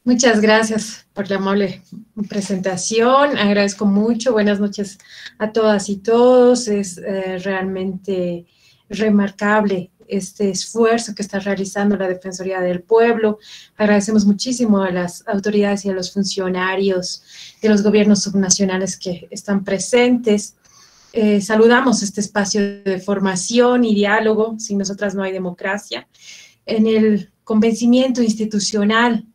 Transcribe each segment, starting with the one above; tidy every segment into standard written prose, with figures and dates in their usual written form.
Muchas gracias por la amable presentación. Agradezco mucho. Buenas noches a todas y todos. Es realmente remarcable este esfuerzo que está realizando la Defensoría del Pueblo. Agradecemos muchísimo a las autoridades y a los funcionarios de los gobiernos subnacionales que están presentes. Saludamos este espacio de formación y diálogo. Sin nosotras no hay democracia. En el convencimiento institucional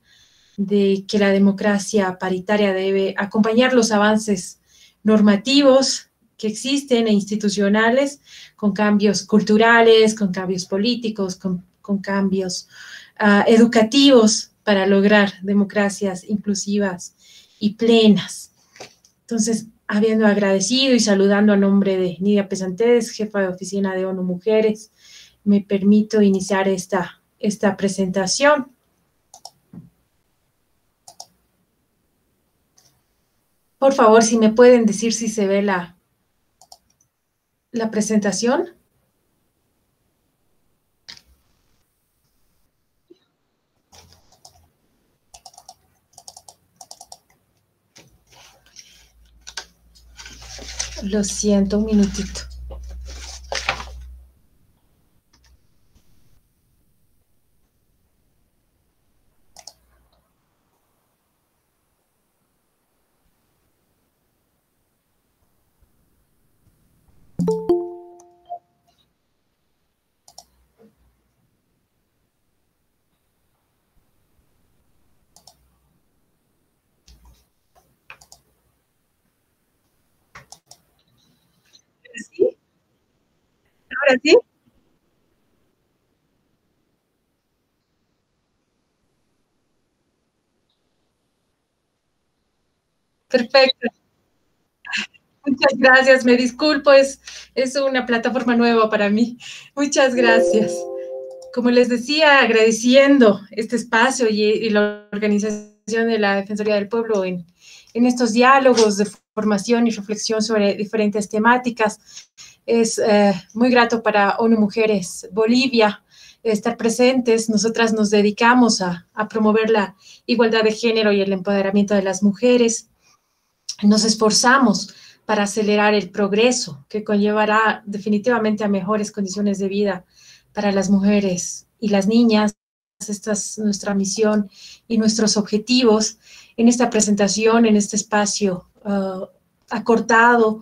de que la democracia paritaria debe acompañar los avances normativos que existen e institucionales con cambios culturales, con cambios políticos, con cambios educativos para lograr democracias inclusivas y plenas. Entonces, habiendo agradecido y saludando a nombre de Nidia Pesantes, jefa de oficina de ONU Mujeres, me permito iniciar esta presentación. Por favor, si me pueden decir si se ve la presentación. Lo siento, un minutito. ¿Sí? ¿Ahora sí? Perfecto. Muchas gracias. Me disculpo, es una plataforma nueva para mí. Muchas gracias. Como les decía, agradeciendo este espacio y la organización de la Defensoría del Pueblo en estos diálogos de formación y reflexión sobre diferentes temáticas. Es muy grato para ONU Mujeres Bolivia estar presentes. Nosotras nos dedicamos a promover la igualdad de género y el empoderamiento de las mujeres. Nos esforzamos para acelerar el progreso que conllevará definitivamente a mejores condiciones de vida para las mujeres y las niñas. Esta es nuestra misión y nuestros objetivos. En esta presentación, en este espacio acortado,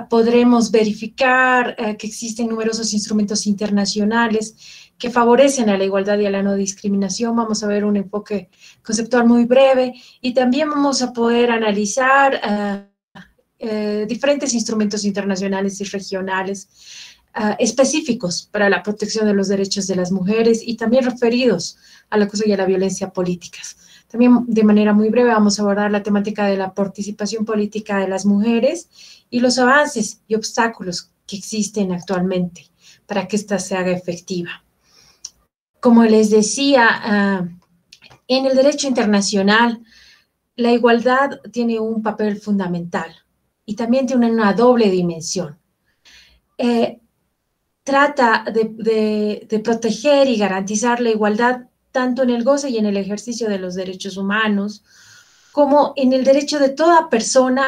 podremos verificar que existen numerosos instrumentos internacionales que favorecen a la igualdad y a la no discriminación. Vamos a ver un enfoque conceptual muy breve y también vamos a poder analizar diferentes instrumentos internacionales y regionales específicos para la protección de los derechos de las mujeres y también referidos al acoso y a la violencia políticas. También de manera muy breve vamos a abordar la temática de la participación política de las mujeres y los avances y obstáculos que existen actualmente para que ésta se haga efectiva. Como les decía, en el derecho internacional, la igualdad tiene un papel fundamental y también tiene una doble dimensión. Trata de proteger y garantizar la igualdad tanto en el goce y en el ejercicio de los derechos humanos, como en el derecho de toda persona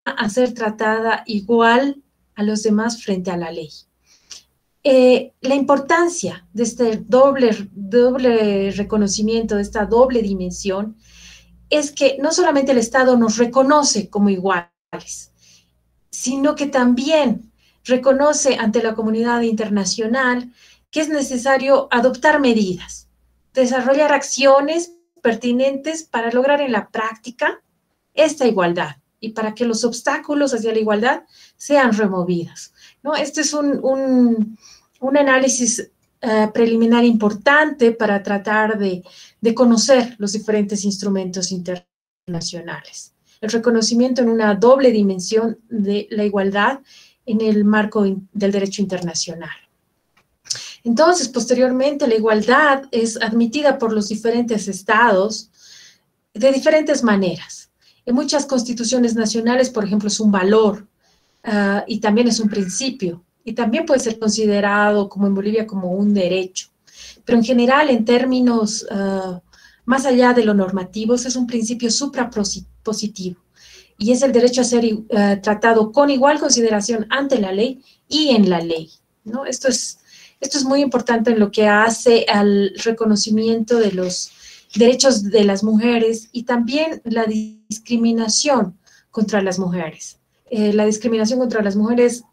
a ser tratada igual a los demás frente a la ley. La importancia de este doble reconocimiento, de esta doble dimensión, es que no solamente el Estado nos reconoce como iguales, sino que también reconoce ante la comunidad internacional que es necesario adoptar medidas, desarrollar acciones pertinentes para lograr en la práctica esta igualdad y para que los obstáculos hacia la igualdad sean removidos, ¿no? Este es un análisis preliminar importante para tratar de conocer los diferentes instrumentos internacionales. El reconocimiento en una doble dimensión de la igualdad en el marco del derecho internacional. Entonces, posteriormente, la igualdad es admitida por los diferentes estados de diferentes maneras. En muchas constituciones nacionales, por ejemplo, es un valor y también es un principio, y también puede ser considerado, como en Bolivia, como un derecho. Pero en general, en términos más allá de lo normativo, es un principio suprapositivo y es el derecho a ser tratado con igual consideración ante la ley y en la ley, ¿no? Esto es muy importante en lo que hace al reconocimiento de los derechos de las mujeres y también la discriminación contra las mujeres. La discriminación contra las mujeres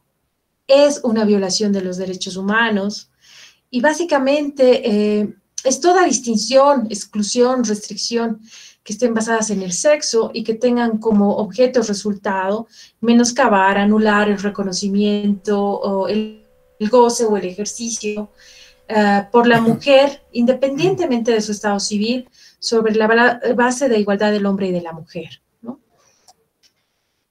es una violación de los derechos humanos y básicamente es toda distinción, exclusión, restricción que estén basadas en el sexo y que tengan como objeto o resultado menoscabar, anular el reconocimiento o el goce o el ejercicio por la mujer, independientemente de su estado civil, sobre la base de igualdad del hombre y de la mujer, ¿no?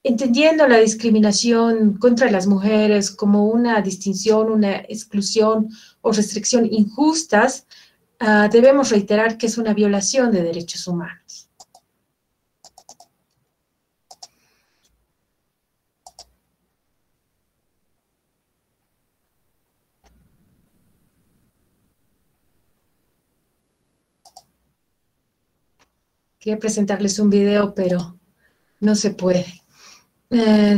Entendiendo la discriminación contra las mujeres como una distinción, una exclusión o restricción injustas, debemos reiterar que es una violación de derechos humanos. Quería presentarles un video, pero no se puede.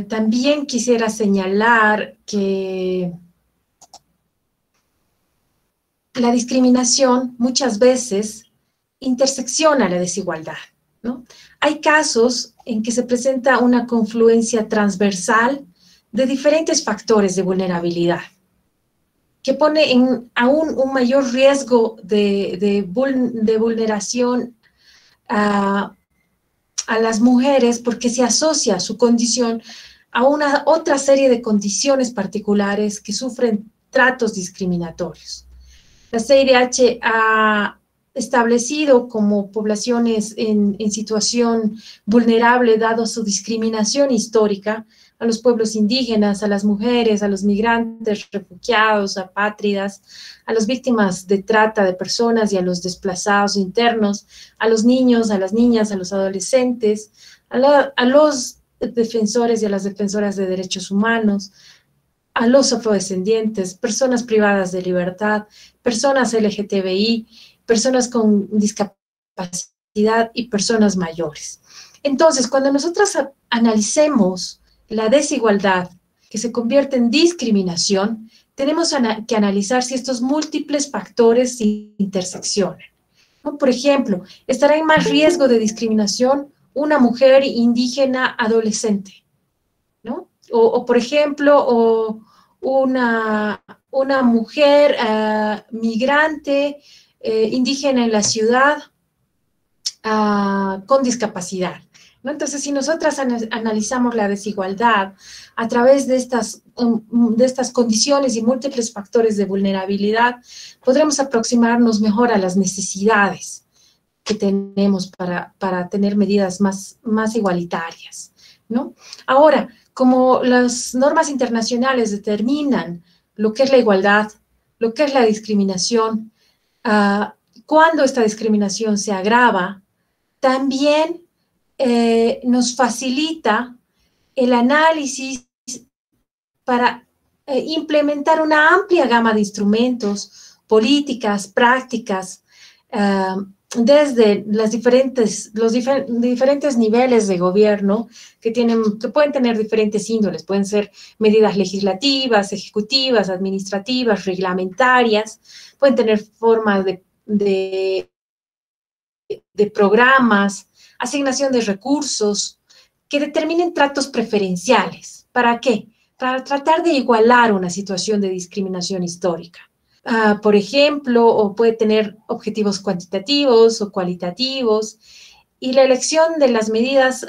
También quisiera señalar que la discriminación muchas veces intersecciona la desigualdad, ¿no? Hay casos en que se presenta una confluencia transversal de diferentes factores de vulnerabilidad, que pone en aún un mayor riesgo de vulneración a las mujeres porque se asocia su condición a una otra serie de condiciones particulares que sufren tratos discriminatorios. La CIDH ha establecido como poblaciones en situación vulnerable, dado su discriminación histórica, a los pueblos indígenas, a las mujeres, a los migrantes, refugiados, apátridas, a las víctimas de trata de personas y a los desplazados internos, a los niños, a las niñas, a los adolescentes, a los defensores y a las defensoras de derechos humanos, a los afrodescendientes, personas privadas de libertad, personas LGTBI, personas con discapacidad y personas mayores. Entonces, cuando nosotros analicemos la desigualdad que se convierte en discriminación, tenemos que analizar si estos múltiples factores se interseccionan, ¿no? Por ejemplo, ¿estará en más riesgo de discriminación una mujer indígena adolescente, ¿no? O por ejemplo, una mujer migrante indígena en la ciudad con discapacidad, ¿no? Entonces, si nosotras analizamos la desigualdad a través de estas condiciones y múltiples factores de vulnerabilidad, podremos aproximarnos mejor a las necesidades que tenemos para tener medidas más igualitarias, ¿no? Ahora, como las normas internacionales determinan lo que es la igualdad, lo que es la discriminación, cuando esta discriminación se agrava, también nos facilita el análisis para implementar una amplia gama de instrumentos, políticas, prácticas, desde los diferentes niveles de gobierno que pueden tener diferentes índoles, pueden ser medidas legislativas, ejecutivas, administrativas, reglamentarias, pueden tener formas de programas, asignación de recursos, que determinen tratos preferenciales. ¿Para qué? Para tratar de igualar una situación de discriminación histórica. Por ejemplo, o puede tener objetivos cuantitativos o cualitativos, y la elección de las medidas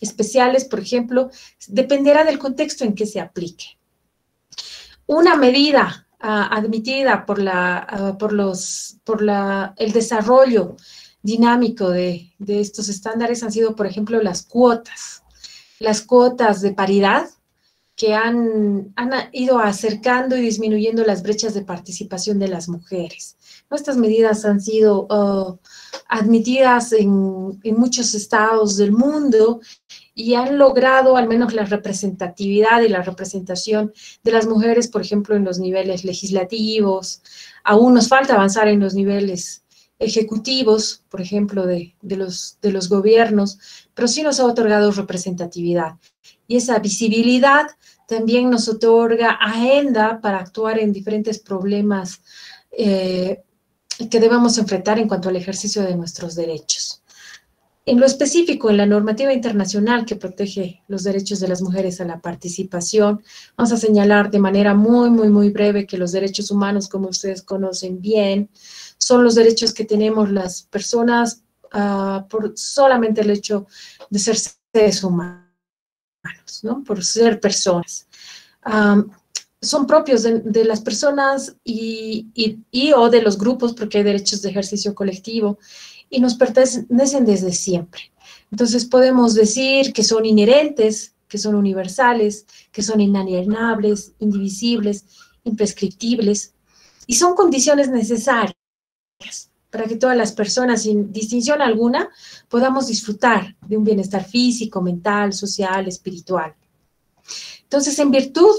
especiales, por ejemplo, dependerá del contexto en que se aplique. Una medida admitida por el desarrollo dinámico de estos estándares han sido, por ejemplo, las cuotas de paridad, que han ido acercando y disminuyendo las brechas de participación de las mujeres. Estas medidas han sido admitidas en muchos estados del mundo y han logrado al menos la representatividad y la representación de las mujeres, por ejemplo, en los niveles legislativos. Aún nos falta avanzar en los niveles ejecutivos, por ejemplo, de los gobiernos, pero sí nos ha otorgado representatividad. Y esa visibilidad también nos otorga agenda para actuar en diferentes problemas que debamos enfrentar en cuanto al ejercicio de nuestros derechos. En lo específico, en la normativa internacional que protege los derechos de las mujeres a la participación, vamos a señalar de manera muy breve que los derechos humanos, como ustedes conocen bien, son los derechos que tenemos las personas por solamente el hecho de ser seres humanos, ¿no? Por ser personas. Son propios de las personas o de los grupos, porque hay derechos de ejercicio colectivo, y nos pertenecen desde siempre. Entonces podemos decir que son inherentes, que son universales, que son inalienables, indivisibles, imprescriptibles, y son condiciones necesarias para que todas las personas, sin distinción alguna, podamos disfrutar de un bienestar físico, mental, social, espiritual. Entonces, en virtud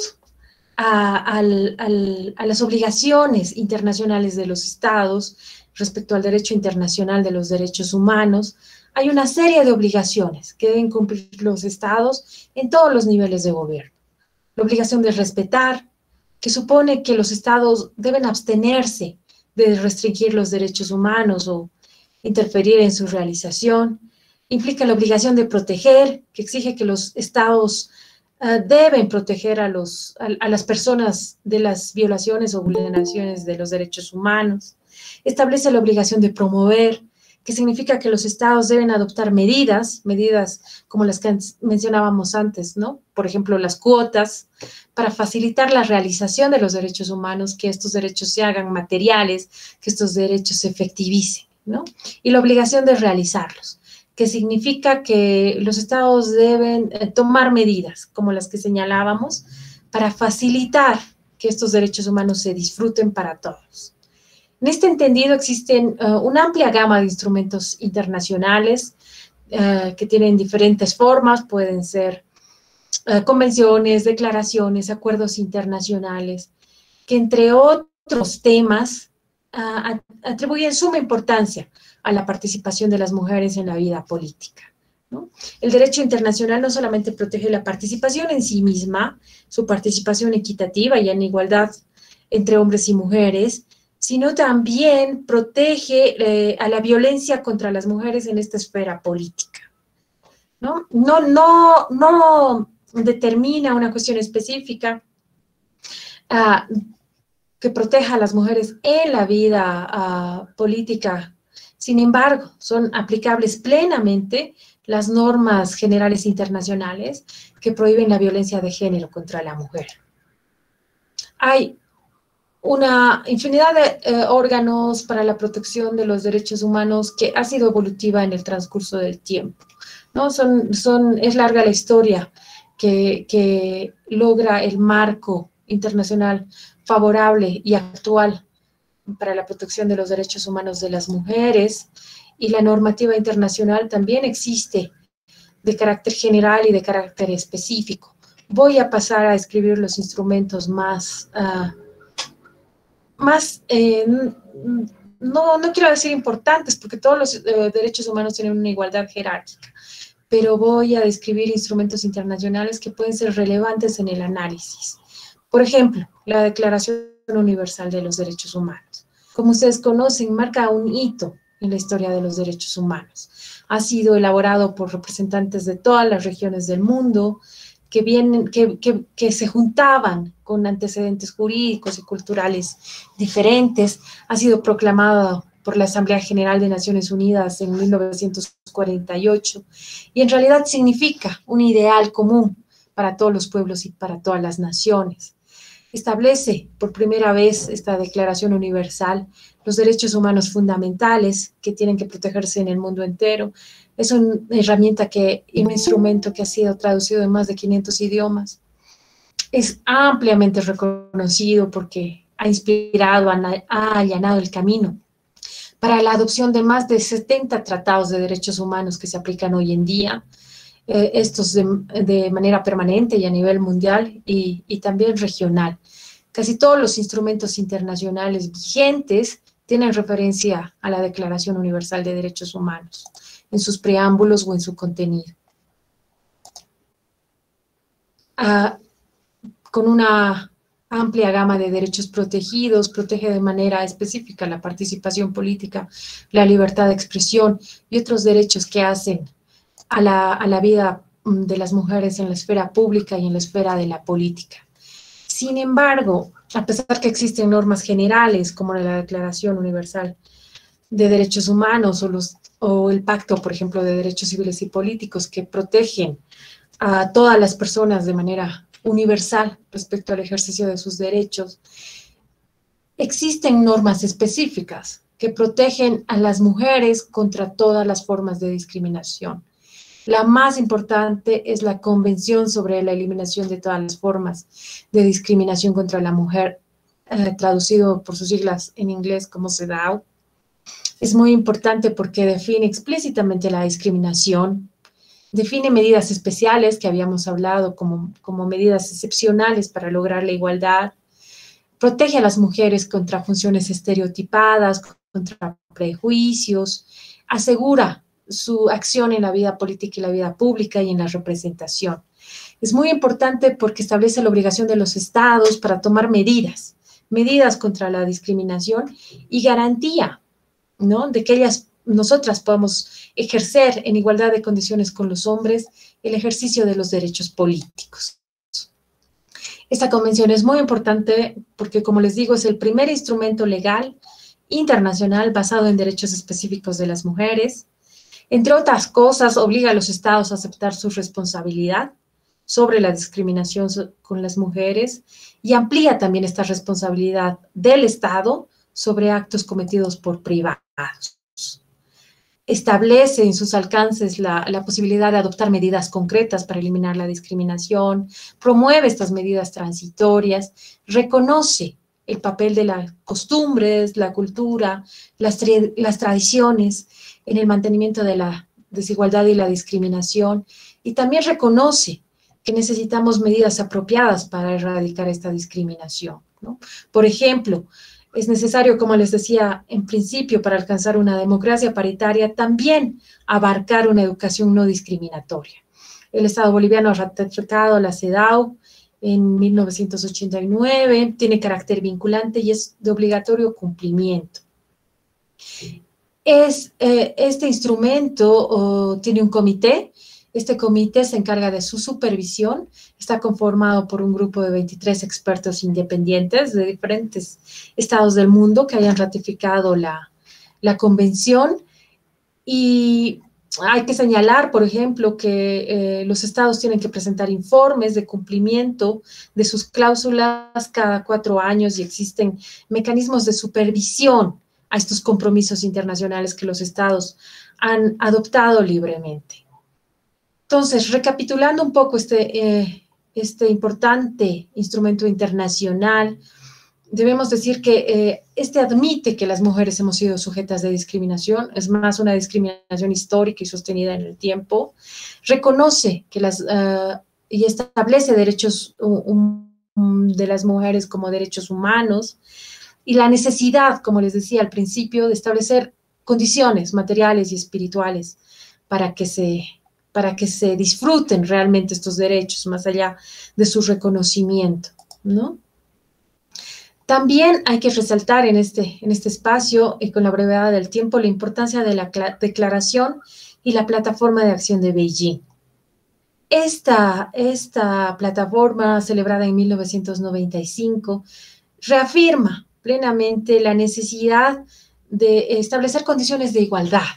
a las obligaciones internacionales de los estados respecto al derecho internacional de los derechos humanos, hay una serie de obligaciones que deben cumplir los estados en todos los niveles de gobierno. La obligación de respetar, que supone que los estados deben abstenerse de restringir los derechos humanos o interferir en su realización. Implica la obligación de proteger, que exige que los estados deben proteger a las personas de las violaciones o vulneraciones de los derechos humanos. Establece la obligación de promover, que significa que los estados deben adoptar medidas como las que mencionábamos antes, ¿no? Por ejemplo, las cuotas, para facilitar la realización de los derechos humanos, que estos derechos se hagan materiales, que estos derechos se efectivicen, ¿no? Y la obligación de realizarlos, que significa que los estados deben tomar medidas, como las que señalábamos, para facilitar que estos derechos humanos se disfruten para todos. En este entendido existen una amplia gama de instrumentos internacionales que tienen diferentes formas, pueden ser convenciones, declaraciones, acuerdos internacionales, que entre otros temas atribuyen suma importancia a la participación de las mujeres en la vida política, ¿no? El derecho internacional no solamente protege la participación en sí misma, su participación equitativa y en igualdad entre hombres y mujeres, sino también protege a la violencia contra las mujeres en esta esfera política, ¿no? No determina una cuestión específica que proteja a las mujeres en la vida política. Sin embargo, son aplicables plenamente las normas generales internacionales que prohíben la violencia de género contra la mujer. Hay una infinidad de órganos para la protección de los derechos humanos que ha sido evolutiva en el transcurso del tiempo, ¿no? Es larga la historia que logra el marco internacional favorable y actual para la protección de los derechos humanos de las mujeres, y la normativa internacional también existe de carácter general y de carácter específico. Voy a pasar a escribir los instrumentos no quiero decir importantes, porque todos los derechos humanos tienen una igualdad jerárquica, pero voy a describir instrumentos internacionales que pueden ser relevantes en el análisis. Por ejemplo, la Declaración Universal de los Derechos Humanos. Como ustedes conocen, marca un hito en la historia de los derechos humanos. Ha sido elaborado por representantes de todas las regiones del mundo que se juntaban con antecedentes jurídicos y culturales diferentes. Ha sido proclamado por la Asamblea General de Naciones Unidas en 1948 y en realidad significa un ideal común para todos los pueblos y para todas las naciones. Establece por primera vez esta Declaración Universal los derechos humanos fundamentales que tienen que protegerse en el mundo entero. Es una herramienta un instrumento que ha sido traducido en más de 500 idiomas. Es ampliamente reconocido porque ha inspirado, ha allanado el camino para la adopción de más de 70 tratados de derechos humanos que se aplican hoy en día, estos de manera permanente y a nivel mundial y también regional. Casi todos los instrumentos internacionales vigentes tienen referencia a la Declaración Universal de Derechos Humanos, en sus preámbulos o en su contenido. Con una amplia gama de derechos protegidos, protege de manera específica la participación política, la libertad de expresión y otros derechos que hacen a la vida de las mujeres en la esfera pública y en la esfera de la política. Sin embargo, a pesar que existen normas generales como la Declaración Universal de Derechos Humanos o el Pacto, por ejemplo, de Derechos Civiles y Políticos que protegen a todas las personas de manera universal respecto al ejercicio de sus derechos, existen normas específicas que protegen a las mujeres contra todas las formas de discriminación. La más importante es la Convención sobre la Eliminación de todas las formas de discriminación contra la mujer, traducido por sus siglas en inglés como CEDAW. Es muy importante porque define explícitamente la discriminación, define medidas especiales que habíamos hablado como medidas excepcionales para lograr la igualdad, protege a las mujeres contra funciones estereotipadas, contra prejuicios, asegura su acción en la vida política y la vida pública y en la representación. Es muy importante porque establece la obligación de los estados para tomar medidas contra la discriminación y garantía, ¿no?, de que nosotras podamos ejercer en igualdad de condiciones con los hombres el ejercicio de los derechos políticos. Esta convención es muy importante porque, como les digo, es el primer instrumento legal internacional basado en derechos específicos de las mujeres. Entre otras cosas, obliga a los estados a aceptar su responsabilidad sobre la discriminación con las mujeres y amplía también esta responsabilidad del Estado sobre actos cometidos por privados. Establece en sus alcances la posibilidad de adoptar medidas concretas para eliminar la discriminación, promueve estas medidas transitorias, reconoce el papel de las costumbres, la cultura, las tradiciones en el mantenimiento de la desigualdad y la discriminación, y también reconoce que necesitamos medidas apropiadas para erradicar esta discriminación, ¿no? Por ejemplo, es necesario, como les decía en principio, para alcanzar una democracia paritaria, también abarcar una educación no discriminatoria. El Estado boliviano ha ratificado la CEDAW en 1989, tiene carácter vinculante y es de obligatorio cumplimiento. Este instrumento tiene un comité. Este comité se encarga de su supervisión, está conformado por un grupo de 23 expertos independientes de diferentes estados del mundo que hayan ratificado la convención, y hay que señalar, por ejemplo, que los estados tienen que presentar informes de cumplimiento de sus cláusulas cada 4 años y existen mecanismos de supervisión a estos compromisos internacionales que los estados han adoptado libremente. Entonces, recapitulando un poco este importante instrumento internacional, debemos decir que este admite que las mujeres hemos sido sujetas de discriminación, es más una discriminación histórica y sostenida en el tiempo, reconoce que y establece derechos de las mujeres como derechos humanos, y la necesidad, como les decía al principio, de establecer condiciones materiales y espirituales para que se disfruten realmente estos derechos, más allá de su reconocimiento, ¿no? También hay que resaltar en este espacio, y con la brevedad del tiempo, la importancia de la declaración y la plataforma de acción de Beijing. Esta plataforma, celebrada en 1995, reafirma plenamente la necesidad de establecer condiciones de igualdad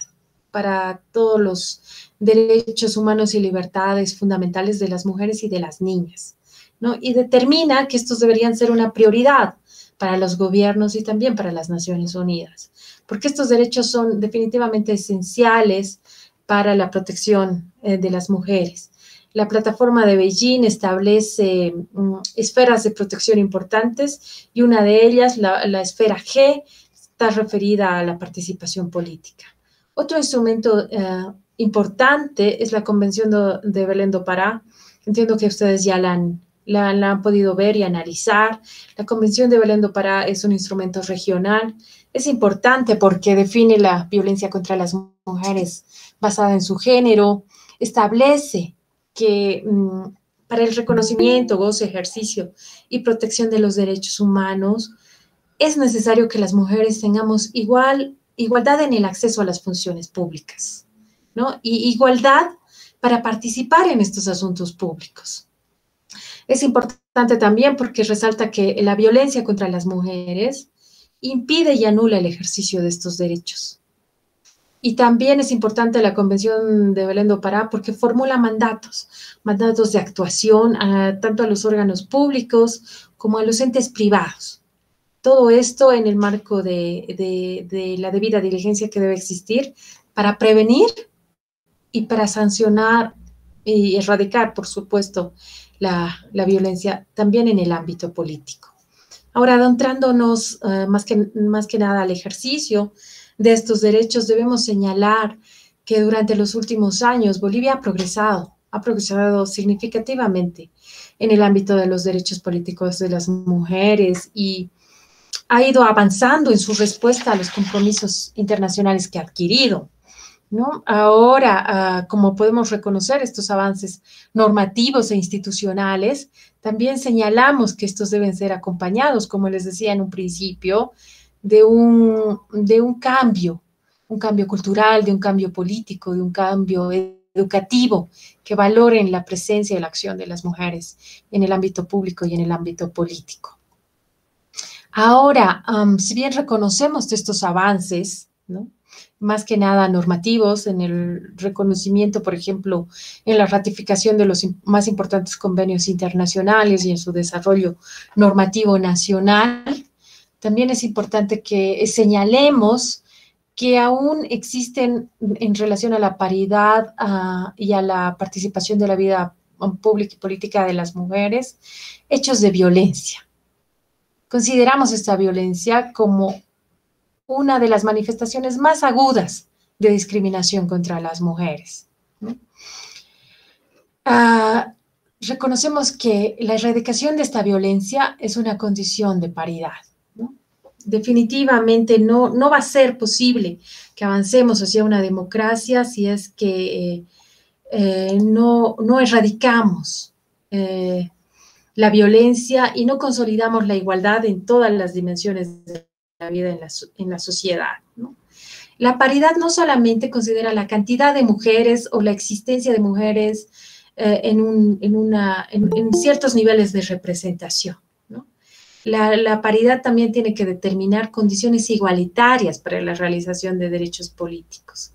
para todos los derechos humanos y libertades fundamentales de las mujeres y de las niñas, ¿no? Y determina que estos deberían ser una prioridad para los gobiernos y también para las Naciones Unidas, porque estos derechos son definitivamente esenciales para la protección de las mujeres. La plataforma de Beijing establece esferas de protección importantes, y una de ellas, la esfera G, está referida a la participación política. Otro instrumento importante es la Convención de Belén do Pará. Entiendo que ustedes ya la han podido ver y analizar. La Convención de Belén do Pará es un instrumento regional Es importante porque define la violencia contra las mujeres basada en su género, establece que para el reconocimiento, goce, ejercicio y protección de los derechos humanos es necesario que las mujeres tengamos igualdad en el acceso a las funciones públicas, ¿no? Y igualdad para participar en estos asuntos públicos. Es importante también porque resalta que la violencia contra las mujeres impide y anula el ejercicio de estos derechos. Y también es importante la Convención de Belén do Pará porque formula mandatos de actuación tanto a los órganos públicos como a los entes privados. Todo esto en el marco de la debida diligencia que debe existir para prevenir y para sancionar y erradicar, por supuesto, la violencia también en el ámbito político. Ahora, adentrándonos más que nada al ejercicio de estos derechos, debemos señalar que durante los últimos años Bolivia ha progresado significativamente en el ámbito de los derechos políticos de las mujeres y ha ido avanzando en su respuesta a los compromisos internacionales que ha adquirido, ¿no? Ahora, como podemos reconocer estos avances normativos e institucionales, también señalamos que estos deben ser acompañados, como les decía en un principio, de un cambio cultural, de un cambio político, de un cambio educativo que valoren la presencia y la acción de las mujeres en el ámbito público y en el ámbito político. Ahora, si bien reconocemos estos avances, ¿no?, más que nada normativos, en el reconocimiento, por ejemplo, en la ratificación de los más importantes convenios internacionales y en su desarrollo normativo nacional, también es importante que señalemos que aún existen en relación a la paridad y a la participación de la vida pública y política de las mujeres, hechos de violencia. Consideramos esta violencia como una de las manifestaciones más agudas de discriminación contra las mujeres, ¿no? Reconocemos que la erradicación de esta violencia es una condición de paridad, ¿no? Definitivamente no va a ser posible que avancemos hacia una democracia si es que no erradicamos la violencia y no consolidamos la igualdad en todas las dimensiones de la vida en la sociedad, ¿no? La paridad no solamente considera la cantidad de mujeres o la existencia de mujeres en ciertos niveles de representación, ¿no? La paridad también tiene que determinar condiciones igualitarias para la realización de derechos políticos.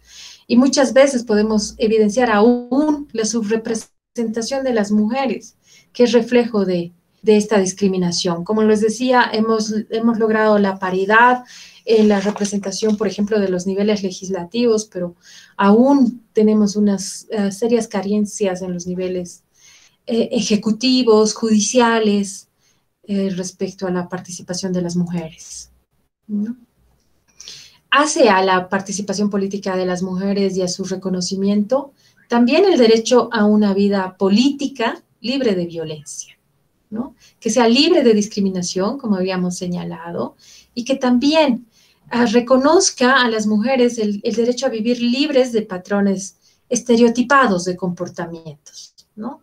Y muchas veces podemos evidenciar aún la subrepresentación de las mujeres, que es reflejo de esta discriminación. Como les decía, hemos logrado la paridad en la representación, por ejemplo, de los niveles legislativos, pero aún tenemos unas serias carencias en los niveles ejecutivos, judiciales, respecto a la participación de las mujeres, ¿no? Hacia la participación política de las mujeres y a su reconocimiento, también el derecho a una vida política libre de violencia, ¿no? Que sea libre de discriminación, como habíamos señalado, y que también reconozca a las mujeres el derecho a vivir libres de patrones estereotipados de comportamientos, ¿no?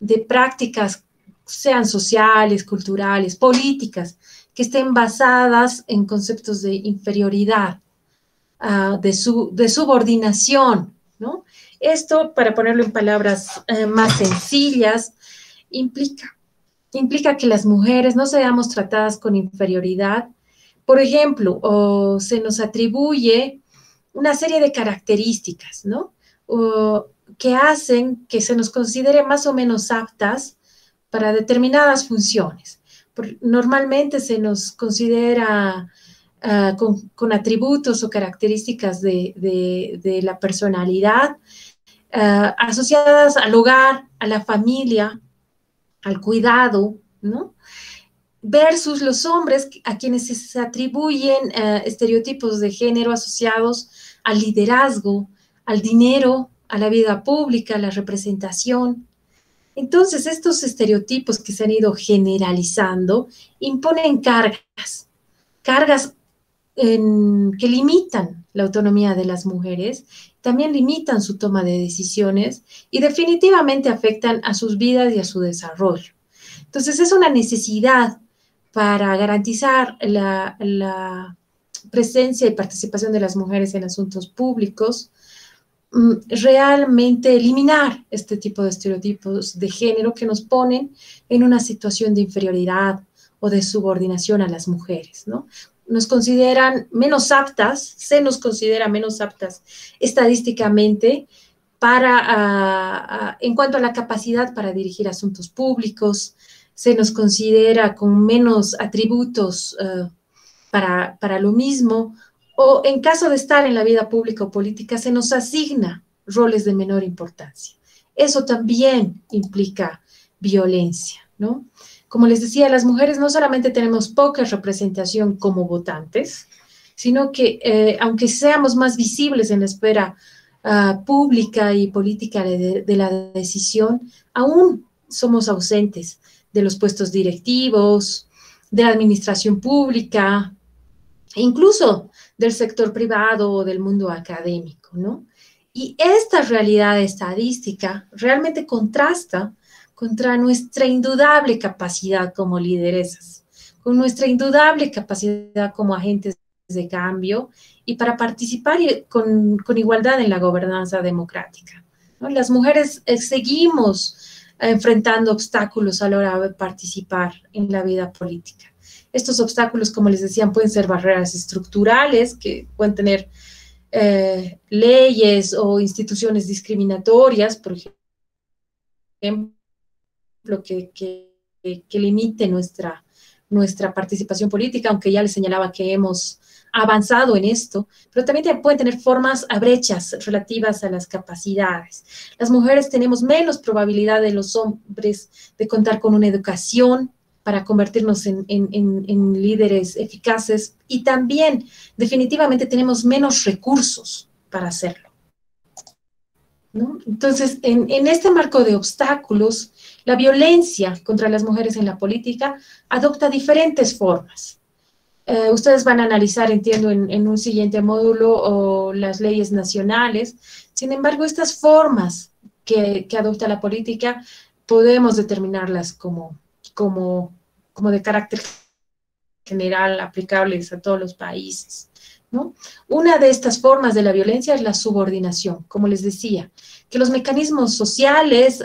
De prácticas, sean sociales, culturales, políticas, que estén basadas en conceptos de inferioridad, de subordinación, ¿no? Esto, para ponerlo en palabras más sencillas, implica que las mujeres no seamos tratadas con inferioridad. Por ejemplo, se nos atribuye una serie de características, ¿no?, que hacen que se nos considere más o menos aptas para determinadas funciones. Normalmente se nos considera con atributos o características de la personalidad asociadas al hogar, a la familia, al cuidado, ¿no? Versus los hombres a quienes se atribuyen estereotipos de género asociados al liderazgo, al dinero, a la vida pública, a la representación. Entonces, estos estereotipos que se han ido generalizando imponen cargas que limitan la autonomía de las mujeres, también limitan su toma de decisiones y definitivamente afectan a sus vidas y a su desarrollo. Entonces es una necesidad para garantizar la presencia y participación de las mujeres en asuntos públicos, realmente eliminar este tipo de estereotipos de género que nos ponen en una situación de inferioridad o de subordinación a las mujeres, ¿no? Nos consideran menos aptas, se nos considera menos aptas estadísticamente en cuanto a la capacidad para dirigir asuntos públicos, se nos considera con menos atributos para lo mismo, o en caso de estar en la vida pública o política, se nos asigna roles de menor importancia. Eso también implica violencia, ¿no? Como les decía, las mujeres no solamente tenemos poca representación como votantes, sino que aunque seamos más visibles en la esfera pública y política de la decisión, aún somos ausentes de los puestos directivos, de la administración pública, incluso del sector privado o del mundo académico, ¿no? Y esta realidad estadística realmente contrasta contra nuestra indudable capacidad como lideresas, con nuestra indudable capacidad como agentes de cambio y para participar con igualdad en la gobernanza democrática, ¿no? Las mujeres seguimos enfrentando obstáculos a la hora de participar en la vida política. Estos obstáculos, como les decían, pueden ser barreras estructurales, que pueden tener leyes o instituciones discriminatorias, por ejemplo, que limite nuestra participación política, aunque ya les señalaba que hemos avanzado en esto, pero también pueden tener formas a brechas relativas a las capacidades. Las mujeres tenemos menos probabilidad de los hombres de contar con una educación para convertirnos en líderes eficaces y también definitivamente tenemos menos recursos para hacerlo, ¿no? Entonces, en este marco de obstáculos, la violencia contra las mujeres en la política adopta diferentes formas. Ustedes van a analizar, entiendo, en un siguiente módulo o las leyes nacionales. Sin embargo, estas formas que adopta la política podemos determinarlas como de carácter general, aplicables a todos los países, ¿no? Una de estas formas de la violencia es la subordinación, como les decía, que los mecanismos sociales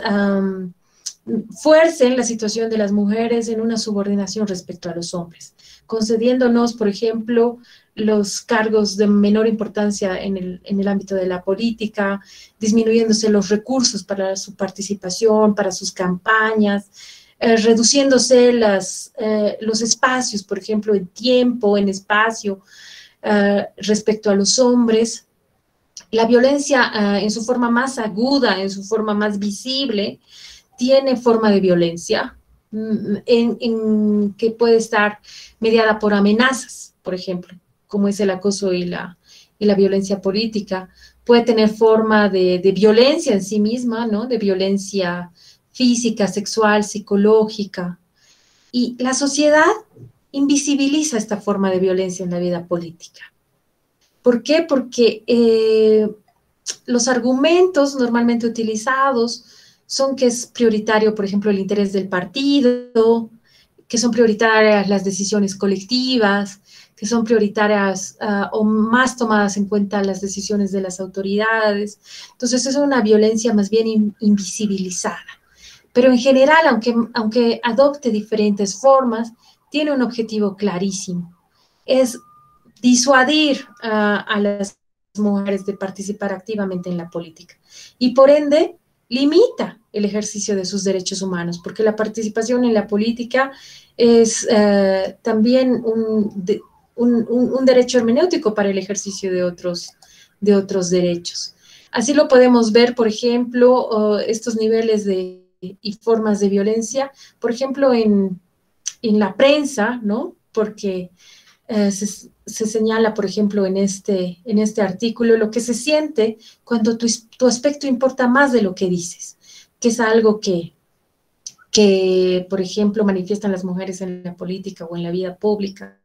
fuercen la situación de las mujeres en una subordinación respecto a los hombres, concediéndonos, por ejemplo, los cargos de menor importancia en el ámbito de la política, disminuyéndose los recursos para su participación, para sus campañas, reduciéndose los espacios, por ejemplo, en tiempo, en espacio, respecto a los hombres. La violencia en su forma más aguda, en su forma más visible, tiene forma de violencia que puede estar mediada por amenazas, por ejemplo, como es el acoso y la violencia política. Puede tener forma de violencia en sí misma, ¿no? De violencia física, sexual, psicológica. Y la sociedad invisibiliza esta forma de violencia en la vida política. ¿Por qué? Porque los argumentos normalmente utilizados son que es prioritario, por ejemplo, el interés del partido, que son prioritarias las decisiones colectivas, que son prioritarias o más tomadas en cuenta las decisiones de las autoridades. Entonces es una violencia más bien invisibilizada. Pero en general, aunque adopte diferentes formas, tiene un objetivo clarísimo. Es disuadir a las mujeres de participar activamente en la política. Y por ende, limita el ejercicio de sus derechos humanos, porque la participación en la política es también un derecho hermenéutico para el ejercicio de otros derechos. Así lo podemos ver, por ejemplo, estos niveles y formas de violencia, por ejemplo, en la prensa, ¿no? Porque se señala, por ejemplo, en este artículo, lo que se siente cuando tu aspecto importa más de lo que dices, que es algo que, por ejemplo, manifiestan las mujeres en la política o en la vida pública.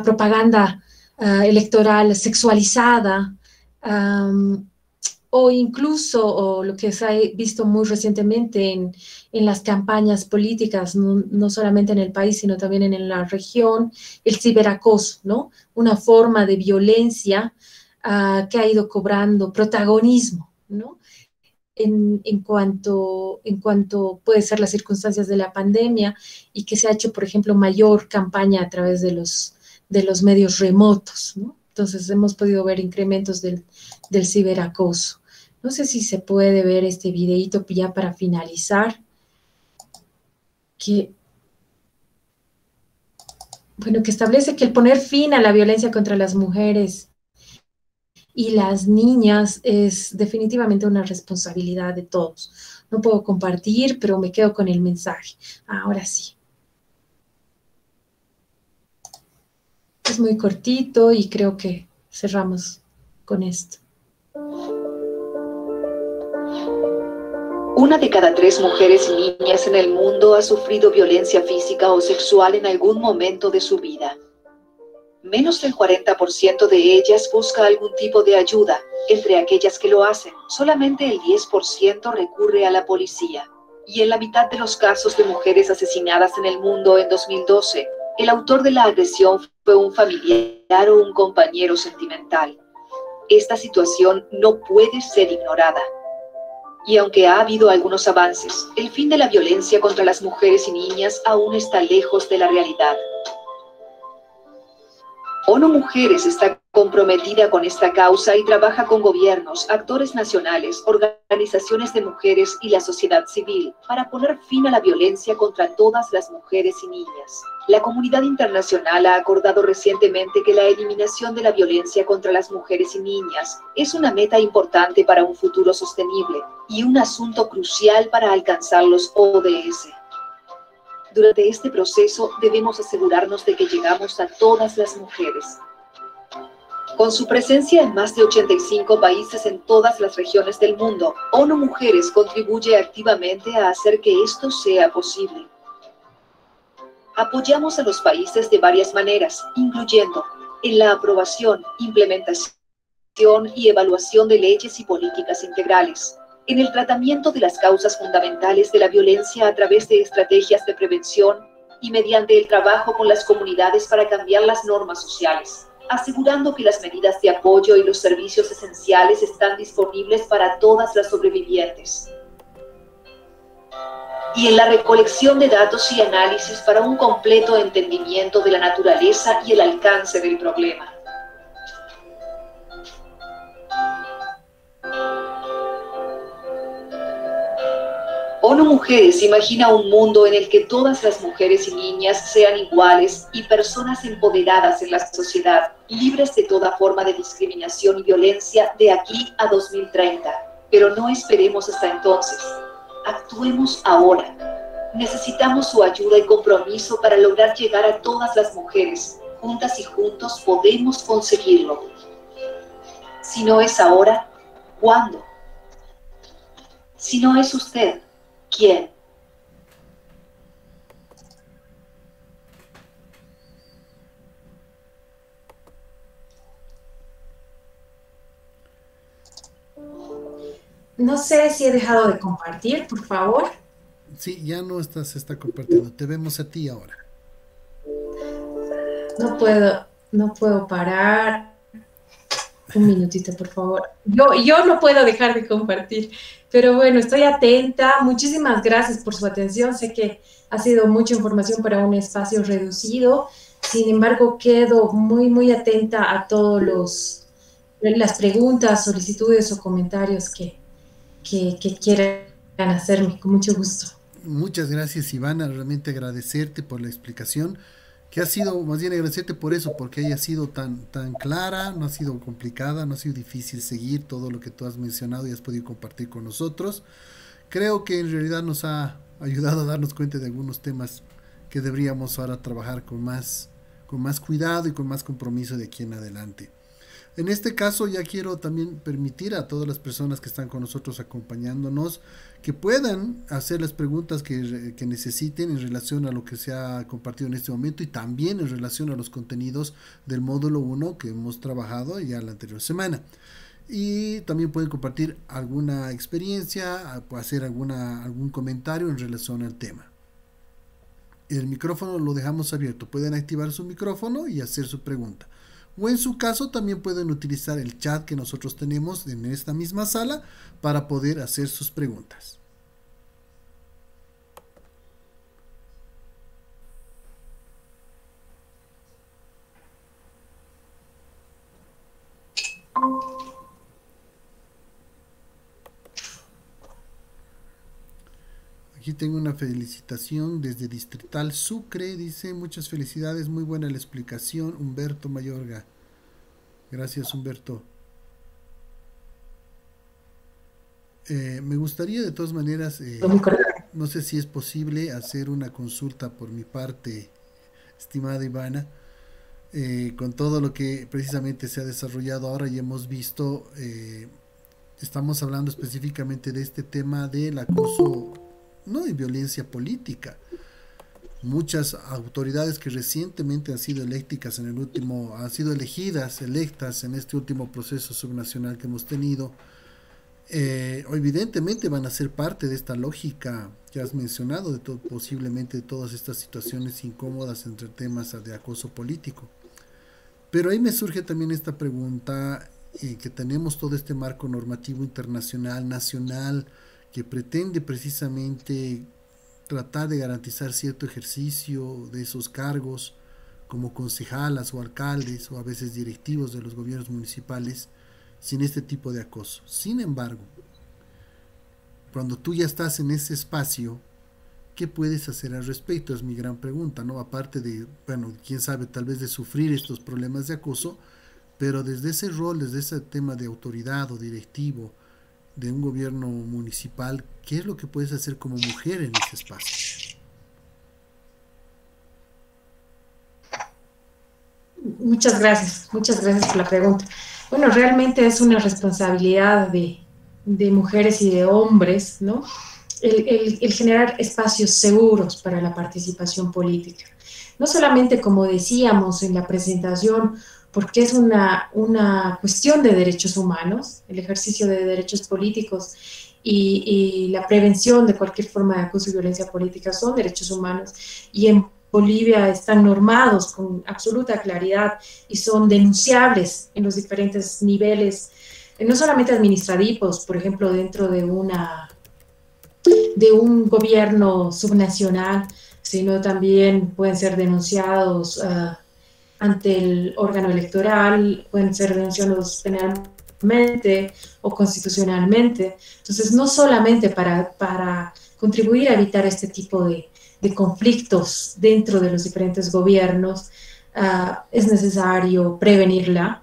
propaganda electoral sexualizada, o incluso o lo que se ha visto muy recientemente en las campañas políticas, no solamente en el país, sino también en la región, el ciberacoso, ¿no? Una forma de violencia que ha ido cobrando protagonismo, ¿no? En cuanto puede ser las circunstancias de la pandemia y que se ha hecho, por ejemplo, mayor campaña a través de los medios remotos, ¿no? Entonces hemos podido ver incrementos del ciberacoso. No sé si se puede ver este videito ya para finalizar, que, bueno, que establece que el poner fin a la violencia contra las mujeres y las niñas es definitivamente una responsabilidad de todos. No puedo compartir, pero me quedo con el mensaje. Ahora sí. Es muy cortito y creo que cerramos con esto. Una de cada 3 mujeres y niñas en el mundo ha sufrido violencia física o sexual en algún momento de su vida. Menos del 40% de ellas busca algún tipo de ayuda. Entre aquellas que lo hacen, solamente el 10% recurre a la policía. Y en la mitad de los casos de mujeres asesinadas en el mundo en 2012, el autor de la agresión fue un familiar o un compañero sentimental. Esta situación no puede ser ignorada. Y aunque ha habido algunos avances, el fin de la violencia contra las mujeres y niñas aún está lejos de la realidad. ONU Mujeres está comprometida con esta causa y trabaja con gobiernos, actores nacionales, organizaciones de mujeres y la sociedad civil para poner fin a la violencia contra todas las mujeres y niñas. La comunidad internacional ha acordado recientemente que la eliminación de la violencia contra las mujeres y niñas es una meta importante para un futuro sostenible y un asunto crucial para alcanzar los ODS. Durante este proceso debemos asegurarnos de que llegamos a todas las mujeres. Con su presencia en más de 85 países en todas las regiones del mundo, ONU Mujeres contribuye activamente a hacer que esto sea posible. Apoyamos a los países de varias maneras, incluyendo en la aprobación, implementación y evaluación de leyes y políticas integrales, en el tratamiento de las causas fundamentales de la violencia a través de estrategias de prevención y mediante el trabajo con las comunidades para cambiar las normas sociales, asegurando que las medidas de apoyo y los servicios esenciales están disponibles para todas las sobrevivientes. Y en la recolección de datos y análisis para un completo entendimiento de la naturaleza y el alcance del problema. ONU Mujeres imagina un mundo en el que todas las mujeres y niñas sean iguales y personas empoderadas en la sociedad, libres de toda forma de discriminación y violencia de aquí a 2030. Pero no esperemos hasta entonces. Actuemos ahora. Necesitamos su ayuda y compromiso para lograr llegar a todas las mujeres. Juntas y juntos podemos conseguirlo. Si no es ahora, ¿cuándo? Si no es usted, ¿quién? No sé si he dejado de compartir, por favor. Sí, ya no estás, se está compartiendo. Te vemos a ti ahora. No puedo parar. Un minutito, por favor. Yo no puedo dejar de compartir, pero bueno, estoy atenta. Muchísimas gracias por su atención. Sé que ha sido mucha información para un espacio reducido. Sin embargo, quedo muy atenta a todos las preguntas, solicitudes o comentarios que quieran hacerme. Con mucho gusto. Muchas gracias, Ivana. Realmente agradecerte por la explicación, que ha sido, más bien agradecerte por eso, porque haya sido tan clara, no ha sido complicada, no ha sido difícil seguir todo lo que tú has mencionado y has podido compartir con nosotros. Creo que en realidad nos ha ayudado a darnos cuenta de algunos temas que deberíamos ahora trabajar con más cuidado y con más compromiso de aquí en adelante. En este caso ya quiero también permitir a todas las personas que están con nosotros acompañándonos que puedan hacer las preguntas que necesiten en relación a lo que se ha compartido en este momento y también en relación a los contenidos del módulo 1 que hemos trabajado ya la anterior semana. Y también pueden compartir alguna experiencia, hacer algún comentario en relación al tema. El micrófono lo dejamos abierto, pueden activar su micrófono y hacer su pregunta. O en su caso también pueden utilizar el chat que nosotros tenemos en esta misma sala para poder hacer sus preguntas. Aquí tengo una felicitación desde Distrital Sucre, dice muchas felicidades, muy buena la explicación, Humberto Mayorga. Gracias, Humberto. Me gustaría de todas maneras, no sé si es posible hacer una consulta por mi parte, estimada Ivana, con todo lo que precisamente se ha desarrollado ahora y hemos visto, estamos hablando específicamente de este tema del acoso, no, y violencia política. Muchas autoridades que recientemente han sido electas electas en este último proceso subnacional que hemos tenido, evidentemente van a ser parte de esta lógica que has mencionado, posiblemente de todas estas situaciones incómodas entre temas de acoso político. Pero ahí me surge también esta pregunta, que tenemos todo este marco normativo internacional, nacional, que pretende precisamente tratar de garantizar cierto ejercicio de esos cargos como concejalas o alcaldes o a veces directivos de los gobiernos municipales sin este tipo de acoso. Sin embargo, cuando tú ya estás en ese espacio, ¿qué puedes hacer al respecto? Es mi gran pregunta, ¿no? Aparte de, bueno, quién sabe, tal vez de sufrir estos problemas de acoso, pero desde ese rol, desde ese tema de autoridad o directivo de un gobierno municipal, ¿qué es lo que puedes hacer como mujer en ese espacio? Muchas gracias por la pregunta. Bueno, realmente es una responsabilidad de mujeres y de hombres, ¿no? El generar espacios seguros para la participación política. No solamente, como decíamos en la presentación, porque es una cuestión de derechos humanos, el ejercicio de derechos políticos y la prevención de cualquier forma de acoso y violencia política son derechos humanos, y en Bolivia están normados con absoluta claridad y son denunciables en los diferentes niveles, no solamente administrativos, por ejemplo, dentro de un gobierno subnacional, sino también pueden ser denunciados ante el órgano electoral, pueden ser denunciados penalmente o constitucionalmente. Entonces, no solamente para contribuir a evitar este tipo de conflictos dentro de los diferentes gobiernos, es necesario prevenirla,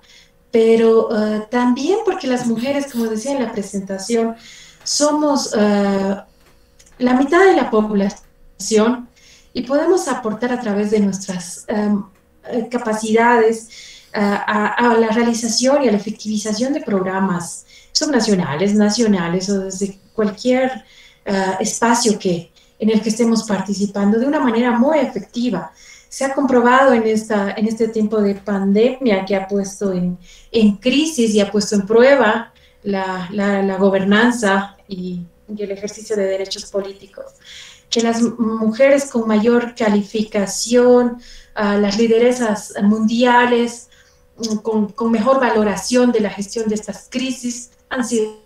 pero también porque las mujeres, como decía en la presentación, somos la mitad de la población y podemos aportar a través de nuestras capacidades a la realización y a la efectivización de programas subnacionales, nacionales o desde cualquier espacio en el que estemos participando de una manera muy efectiva. Se ha comprobado en este tiempo de pandemia que ha puesto en crisis y ha puesto en prueba la gobernanza y el ejercicio de derechos políticos, que las mujeres con mayor calificación, las lideresas mundiales, con mejor valoración de la gestión de estas crisis, han sido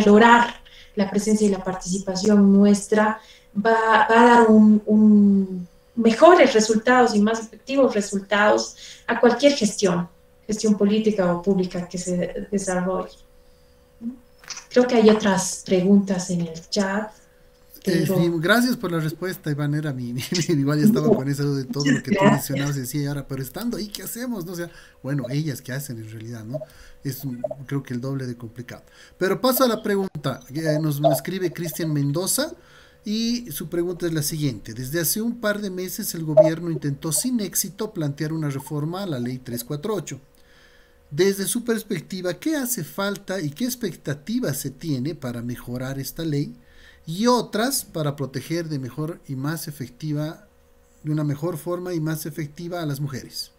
lograr la presencia y la participación nuestra va a dar mejores resultados y más efectivos resultados a cualquier gestión política o pública que se desarrolle. Creo que hay otras preguntas en el chat. Pero... Sí, gracias por la respuesta, Iván. Igual ya estaba con eso de todo lo que tú mencionabas, decía, ahora, pero estando ahí, ¿qué hacemos? ¿No? O sea, bueno, ellas qué hacen en realidad, ¿no? Es creo que el doble de complicado. Pero paso a la pregunta. Nos escribe Cristian Mendoza Y su pregunta es la siguiente. Desde hace un par de meses el gobierno intentó sin éxito plantear una reforma a la ley 348. Desde su perspectiva, ¿qué hace falta y qué expectativas se tiene para mejorar esta ley y otras para proteger de mejor y más efectiva, de una mejor forma y más efectiva a las mujeres?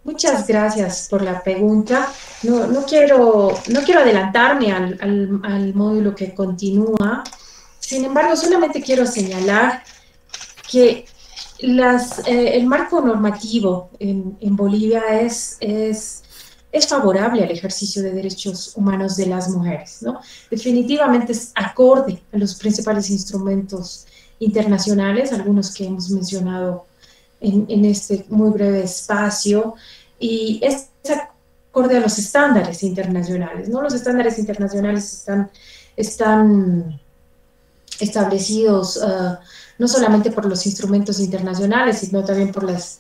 Muchas gracias por la pregunta. No quiero adelantarme al módulo que continúa. Sin embargo, solamente quiero señalar que el marco normativo en Bolivia es favorable al ejercicio de derechos humanos de las mujeres, ¿no? Definitivamente es acorde a los principales instrumentos internacionales, algunos que hemos mencionado en este muy breve espacio, y es acorde a los estándares internacionales, ¿no? Los estándares internacionales están establecidos no solamente por los instrumentos internacionales, sino también por las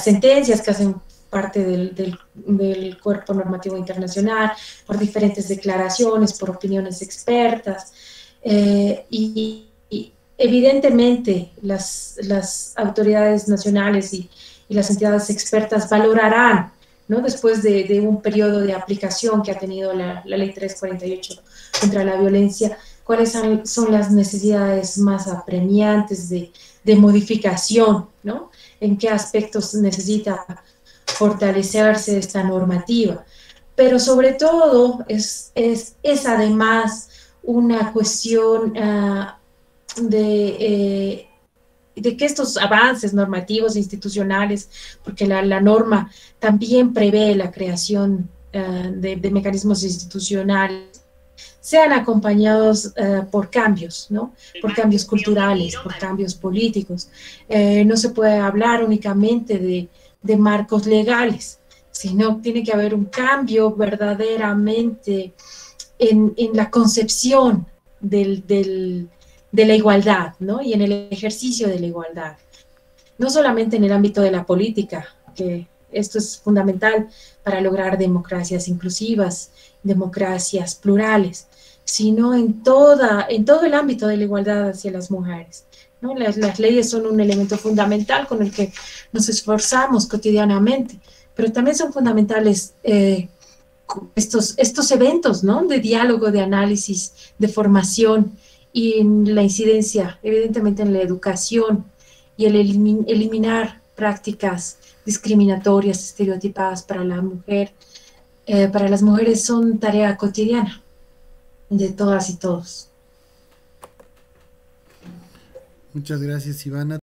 sentencias que hacen parte del cuerpo normativo internacional, por diferentes declaraciones, por opiniones expertas, y evidentemente las autoridades nacionales y las entidades expertas valorarán, ¿no? Después de un periodo de aplicación que ha tenido la Ley 348 contra la violencia, cuáles son las necesidades más apremiantes de modificación, ¿no? En qué aspectos necesita fortalecerse esta normativa. Pero sobre todo es además una cuestión de que estos avances normativos institucionales, porque la norma también prevé la creación de mecanismos institucionales, sean acompañados por cambios, ¿no? Por cambios culturales, por cambios políticos. No se puede hablar únicamente de marcos legales, sino tiene que haber un cambio verdaderamente en la concepción de la igualdad, ¿no? Y en el ejercicio de la igualdad. No solamente en el ámbito de la política, que esto es fundamental para lograr democracias inclusivas, democracias plurales, sino en todo el ámbito de la igualdad hacia las mujeres, ¿no? Las leyes son un elemento fundamental con el que nos esforzamos cotidianamente, pero también son fundamentales estos eventos, ¿no? De diálogo, de análisis, de formación y la incidencia, evidentemente, en la educación y el eliminar prácticas discriminatorias, estereotipadas para la mujer, para las mujeres son tarea cotidiana de todas y todos. Muchas gracias, Ivana.